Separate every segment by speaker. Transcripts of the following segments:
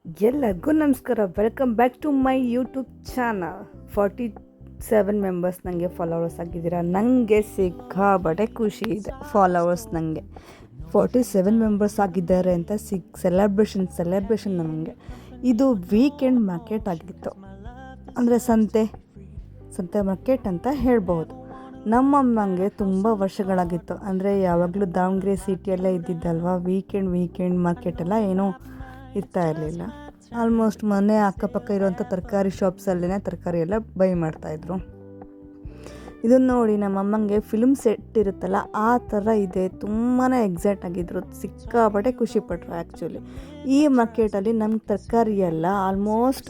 Speaker 1: ಎಲ್ಲರಿಗೂ ನಮಸ್ಕಾರ. Welcome back to my YouTube channel. 47 members ನನಗೆ ಫಾಲೋವರ್ಸ್ ಆಗಿದ್ದೀರಾ. ನನಗೆ ಸಿಕ್ಕಾಬಟ್ಟೆ ಖುಷಿ ಇದೆ. ಫಾಲೋವರ್ಸ್ ನನಗೆ 47 ಮೆಂಬರ್ಸ್ ಆಗಿದ್ದಾರೆ ಅಂತ ಸೆಲೆಬ್ರೇಷನ್ ನನಗೆ. ಇದು ವೀಕೆಂಡ್ ಮಾರ್ಕೆಟ್ ಆಗಿತ್ತು, ಅಂದರೆ ಸಂತೆ ಮಾರ್ಕೆಟ್ ಅಂತ ಹೇಳ್ಬೋದು. ನಮ್ಮಮ್ಮಂಗೆ ತುಂಬ ವರ್ಷಗಳಾಗಿತ್ತು, ಅಂದರೆ ಯಾವಾಗಲೂ ದಾವಣಗೆರೆ ಸಿಟಿಯಲ್ಲೇ ಇದ್ದಿದ್ದಲ್ವ. ವೀಕೆಂಡ್ ಮಾರ್ಕೆಟೆಲ್ಲ ಏನೂ ಇರ್ತಾ ಇರಲಿಲ್ಲ. ಆಲ್ಮೋಸ್ಟ್ ಮನೆ ಅಕ್ಕಪಕ್ಕ ಇರುವಂಥ ತರಕಾರಿ ಶಾಪ್ಸಲ್ಲೇ ತರಕಾರಿ ಎಲ್ಲ ಬೈ ಮಾಡ್ತಾಯಿದ್ರು. ಇದನ್ನು ನೋಡಿ ನಮ್ಮಮ್ಮಂಗೆ ಫಿಲ್ಮ್ ಸೆಟ್ ಇರುತ್ತಲ್ಲ ಆ ಥರ ಇದೆ. ತುಂಬಾ ಎಕ್ಸೈಟ್ ಆಗಿದ್ರು, ಸಿಕ್ಕಾಪಟ್ಟೆ ಖುಷಿಪಟ್ಟರು. ಆ್ಯಕ್ಚುಲಿ ಈ ಮಾರ್ಕೆಟಲ್ಲಿ ನಮ್ಮ ತರಕಾರಿ ಎಲ್ಲ ಆಲ್ಮೋಸ್ಟ್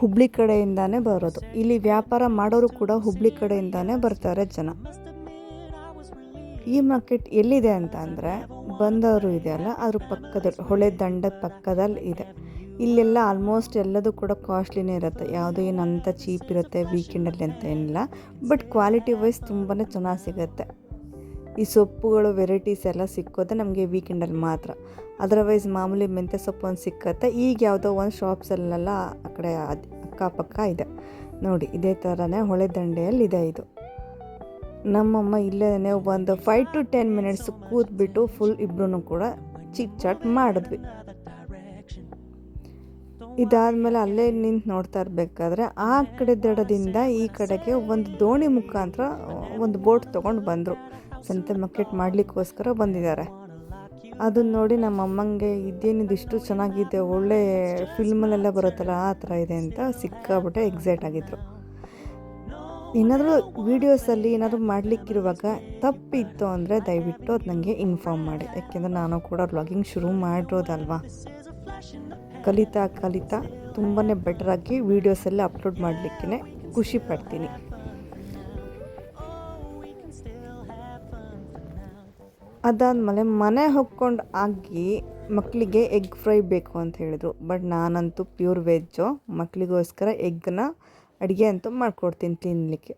Speaker 1: ಹುಬ್ಳಿ ಕಡೆಯಿಂದಾನೇ ಬರೋದು. ಇಲ್ಲಿ ವ್ಯಾಪಾರ ಮಾಡೋರು ಕೂಡ ಹುಬ್ಳಿ ಕಡೆಯಿಂದಾನೇ ಬರ್ತಾರೆ ಜನ. ಈ ಮಾರ್ಕೆಟ್ ಎಲ್ಲಿದೆ ಅಂತ ಅಂದರೆ ಬಂದವರು ಇದೆಯಲ್ಲ ಅದ್ರ ಪಕ್ಕದಲ್ಲಿ, ಹೊಳೆ ದಂಡದ ಪಕ್ಕದಲ್ಲಿ ಇದೆ. ಇಲ್ಲೆಲ್ಲ ಆಲ್ಮೋಸ್ಟ್ ಎಲ್ಲದೂ ಕೂಡ ಕಾಸ್ಟ್ಲಿನೇ ಇರುತ್ತೆ, ಯಾವುದೋ ಏನಂತ ಚೀಪ್ ಇರುತ್ತೆ ವೀಕೆಂಡಲ್ಲಿ ಅಂತ ಏನಿಲ್ಲ. ಬಟ್ ಕ್ವಾಲಿಟಿ ವೈಸ್ ತುಂಬಾ ಚೆನ್ನಾಗಿ ಸಿಗುತ್ತೆ. ಈ ಸೊಪ್ಪುಗಳು ವೆರೈಟೀಸ್ ಎಲ್ಲ ಸಿಕ್ಕೋದೆ ನಮಗೆ ವೀಕೆಂಡಲ್ಲಿ ಮಾತ್ರ. ಅದರ್ವೈಸ್ ಮಾಮೂಲಿ ಮೆಂತ್ಯ ಸೊಪ್ಪು ಒಂದು ಸಿಕ್ಕತ್ತೆ. ಈಗ ಯಾವುದೋ ಒಂದು ಶಾಪ್ಸಲ್ಲೆಲ್ಲ ಆ ಕಡೆ ಅಕ್ಕಪಕ್ಕ ಇದೆ ನೋಡಿ. ಇದೇ ಥರನೇ ಹೊಳೆ ದಂಡೆಯಲ್ಲಿ ಇದೆ ಇದು. ನಮ್ಮಮ್ಮ ಇಲ್ಲೇ ಒಂದು 5 to 10 ಮಿನಿಟ್ಸ್ ಕೂತ್ಬಿಟ್ಟು ಫುಲ್ ಇಬ್ಬರೂ ಕೂಡ ಚಿಟ್ ಚಾಟ್ ಮಾಡಿದ್ವಿ. ಇದಾದಮೇಲೆ ಅಲ್ಲೇ ನಿಂತು ನೋಡ್ತಾ ಇರಬೇಕಾದ್ರೆ ಆ ಕಡೆ ದಡದಿಂದ ಈ ಕಡೆಗೆ ಒಂದು ದೋಣಿ ಮುಖಾಂತರ ಒಂದು ಬೋಟ್ ತೊಗೊಂಡು ಬಂದರು. ಸಂತೆ ಮಾರ್ಕೆಟ್ ಮಾಡಲಿಕ್ಕೋಸ್ಕರ ಬಂದಿದ್ದಾರೆ. ಅದನ್ನು ನೋಡಿ ನಮ್ಮಮ್ಮಂಗೆ ಇದೇನಿದು ಇಷ್ಟು ಚೆನ್ನಾಗಿದೆ, ಒಳ್ಳೆ ಫಿಲ್ಮಲ್ಲೆಲ್ಲ ಬರುತ್ತಲ್ಲ ಆ ಥರ ಇದೆ ಅಂತ ಸಿಕ್ಕಾಬಿಟ್ಟೆ ಎಕ್ಸೈಟ್ ಆಗಿದ್ರು. ಏನಾದರೂ ವೀಡಿಯೋಸಲ್ಲಿ ಏನಾದರೂ ಮಾಡಲಿಕ್ಕಿರುವಾಗ ತಪ್ಪಿತ್ತು ಅಂದರೆ ದಯವಿಟ್ಟು ಅದು ನನಗೆ ಇನ್ಫಾರ್ಮ್ ಮಾಡಿ. ಯಾಕೆಂದರೆ ನಾನು ಕೂಡ ವ್ಲಾಗಿಂಗ್ ಶುರು ಮಾಡಿರೋದಲ್ವಾ. ಕಲಿತಾ ತುಂಬಾ ಬೆಟರಾಗಿ ವೀಡಿಯೋಸೆಲ್ಲ ಅಪ್ಲೋಡ್ ಮಾಡಲಿಕ್ಕೆ ಖುಷಿ ಪಡ್ತೀನಿ. ಅದಾದಮೇಲೆ ಮನೆ ಹೊಕ್ಕೊಂಡು ಆಗಿ ಮಕ್ಕಳಿಗೆ ಎಗ್ ಫ್ರೈ ಬೇಕು ಅಂತ ಹೇಳಿದರು. ಬಟ್ ನಾನಂತೂ ಪ್ಯೂರ್ ವೆಜ್ಜು, ಮಕ್ಕಳಿಗೋಸ್ಕರ ಎಗ್ಗನ್ನ ಅಡುಗೆ ಅಂತೂ ಮಾಡಿಕೊಡ್ತೀನಿ ತಿನ್ನಲಿಕ್ಕೆ.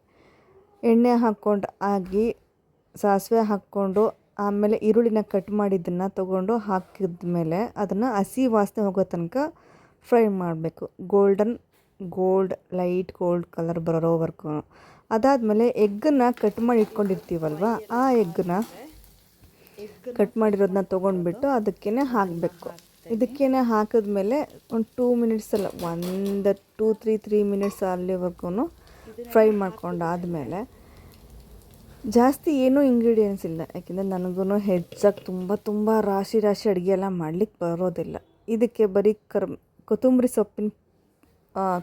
Speaker 1: ಎಣ್ಣೆ ಹಾಕ್ಕೊಂಡು ಆಗಿ ಸಾಸಿವೆ ಹಾಕ್ಕೊಂಡು ಆಮೇಲೆ ಈರುಳ್ಳಿನ ಕಟ್ ಮಾಡಿದ್ದನ್ನು ತೊಗೊಂಡು ಹಾಕಿದ್ಮೇಲೆ ಅದನ್ನು ಹಸಿ ವಾಸನೆ ಹೋಗೋ ತನಕ ಫ್ರೈ ಮಾಡಬೇಕು. ಲೈಟ್ ಗೋಲ್ಡ್ ಕಲರ್ ಬರೋವರೆಗೂ. ಅದಾದಮೇಲೆ ಎಗ್ಗನ್ನು ಕಟ್ ಮಾಡಿ ಇಟ್ಕೊಂಡಿರ್ತೀವಲ್ವ, ಆ ಎಗ್ಗನ್ನ ಕಟ್ ಮಾಡಿರೋದನ್ನ ತೊಗೊಂಡ್ಬಿಟ್ಟು ಅದಕ್ಕೇ ಹಾಕಬೇಕು. ಇದಕ್ಕೇನೆ ಹಾಕಿದ್ಮೇಲೆ ಒಂದು 2 ಮಿನಿಟ್ಸ್ ಅಲ್ಲ, 3 ಮಿನಿಟ್ಸ್ ಅಲ್ಲಿವರೆಗೂ ಫ್ರೈ ಮಾಡ್ಕೊಂಡಾದಮೇಲೆ ಜಾಸ್ತಿ ಏನೂ ಇಂಗ್ರೀಡಿಯೆಂಟ್ಸ್ ಇಲ್ಲ. ಯಾಕೆಂದರೆ ನನಗೂ ಹೆಚ್ಚಾಗಿ ತುಂಬ ರಾಶಿ ಅಡುಗೆ ಎಲ್ಲ ಮಾಡಲಿಕ್ಕೆ ಬರೋದಿಲ್ಲ. ಇದಕ್ಕೆ ಬರೀ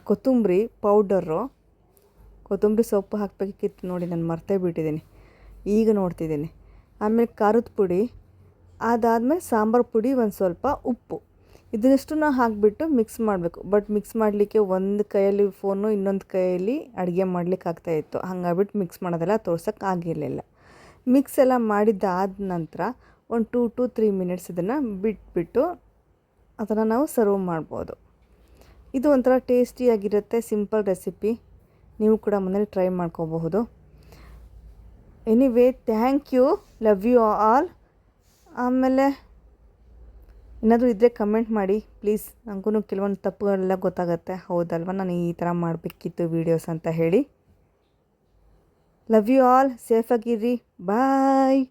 Speaker 1: ಕೊತ್ತಂಬರಿ ಪೌಡರು, ಕೊತ್ತಂಬರಿ ಸೊಪ್ಪು ಹಾಕಬೇಕಿತ್ತು ನೋಡಿ, ನಾನು ಮರ್ತೇ ಬಿಟ್ಟಿದ್ದೀನಿ, ಈಗ ನೋಡ್ತಿದ್ದೀನಿ. ಆಮೇಲೆ ಖಾರದ ಪುಡಿ, ಅದಾದಮೇಲೆ ಸಾಂಬಾರು ಪುಡಿ, ಒಂದು ಸ್ವಲ್ಪ ಉಪ್ಪು, ಇದನ್ನಷ್ಟನ್ನು ಹಾಕಿಬಿಟ್ಟು ಮಿಕ್ಸ್ ಮಾಡಬೇಕು. ಬಟ್ ಮಿಕ್ಸ್ ಮಾಡಲಿಕ್ಕೆ ಒಂದು ಕೈಯಲ್ಲಿ ಫೋನು, ಇನ್ನೊಂದು ಕೈಯಲ್ಲಿ ಅಡುಗೆ ಮಾಡಲಿಕ್ಕೆ ಆಗ್ತಾಯಿತ್ತು. ಹಾಗಾಗ್ಬಿಟ್ಟು ಮಿಕ್ಸ್ ಮಾಡೋದೆಲ್ಲ ತೋರ್ಸೋಕ್ಕೆ ಆಗಿರಲಿಲ್ಲ. ಮಿಕ್ಸ್ ಎಲ್ಲ ಮಾಡಿದ್ದಾದ ನಂತರ ಒಂದು 2 to 3 ಮಿನಿಟ್ಸ್ ಇದನ್ನು ಬಿಟ್ಬಿಟ್ಟು ಅದನ್ನು ನಾವು ಸರ್ವ್ ಮಾಡ್ಬೋದು. ಇದು ಒಂಥರ ಟೇಸ್ಟಿಯಾಗಿರುತ್ತೆ, ಸಿಂಪಲ್ ರೆಸಿಪಿ. ನೀವು ಕೂಡ ಮನೇಲಿ ಟ್ರೈ ಮಾಡ್ಕೋಬಹುದು. Anyway, thank you, love you all. ಆಮೇಲೆ ಏನಾದರೂ ಇದ್ದರೆ ಕಮೆಂಟ್ ಮಾಡಿ ಪ್ಲೀಸ್. ನನಗೂ ಕೆಲವೊಂದು ತಪ್ಪುಗಳೆಲ್ಲ ಗೊತ್ತಾಗುತ್ತೆ, ಹೌದಲ್ವ, ನಾನು ಈ ಥರ ಮಾಡಬೇಕಿತ್ತು ವೀಡಿಯೋಸ್ ಅಂತ ಹೇಳಿ. ಲವ್ ಯು ಆಲ್, ಸೇಫಾಗಿರ್ರಿ, ಬಾಯ್.